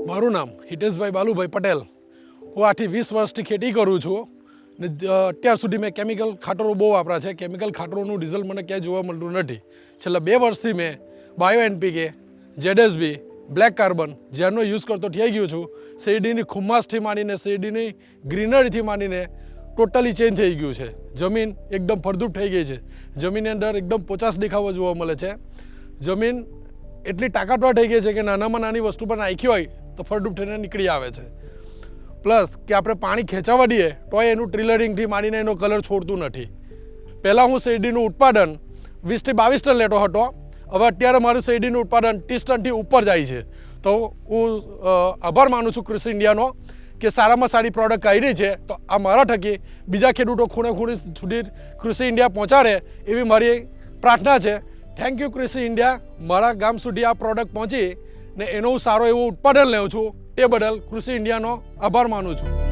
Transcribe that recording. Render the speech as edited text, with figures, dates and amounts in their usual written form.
મારું નામ હિતેશભાઈ બાલુભાઈ પટેલ. હું 8 થી 20 વર્ષથી ખેતી કરું છું ને અત્યાર સુધી મેં કેમિકલ ખાતરો બહુ વાપર્યા છે. કેમિકલ ખાતરોનું રિઝલ્ટ મને ક્યાંય જોવા મળતું નથી. છેલ્લા 2 વર્ષથી મેં bio NPK, ZSB, black carbon જેનો યુઝ કરતો થઈ ગયો છું. શેરડીની ખુમ્માસથી માંડીને શેરડીની ગ્રીનરીથી માંડીને ટોટલી ચેન્જ થઈ ગયું છે. જમીન એકદમ ફળદ્રુપ થઈ ગઈ છે. જમીનની અંદર એકદમ પોચાસ દેખાવો જોવા મળે છે. જમીન એટલી તાકાતવાર થઈ ગઈ છે કે નાનામાં નાની વસ્તુ પર નાખી હોય તો ફળદ્રુપ થઈને નીકળી આવે છે. પ્લસ કે આપણે પાણી ખેંચાવા દઈએ તોય એનું ટ્રિલરિંગથી માંડીને એનો કલર છોડતું નથી. પહેલાં હું શેરડીનું ઉત્પાદન 20 થી 22 ટન લેતો હતો. હવે અત્યારે મારું શેરડીનું ઉત્પાદન 30 ટનથી ઉપર જાય છે. તો હું આભાર માનું છું કૃષિ ઇન્ડિયાનો કે સારામાં સારી પ્રોડક્ટ કાઢી છે. તો આ મારા થકી બીજા ખેડૂતો ખૂણે ખૂણે સુધી કૃષિ ઇન્ડિયા પહોંચાડે એવી મારી પ્રાર્થના છે. થેન્ક યુ કૃષિ ઇન્ડિયા. મારા ગામ સુધી આ પ્રોડક્ટ પહોંચી ને એનું સારો એવું ઉત્પાદન લઉં છું તે બદલ કૃષિ ઇન્ડિયાનો આભાર માનું છું.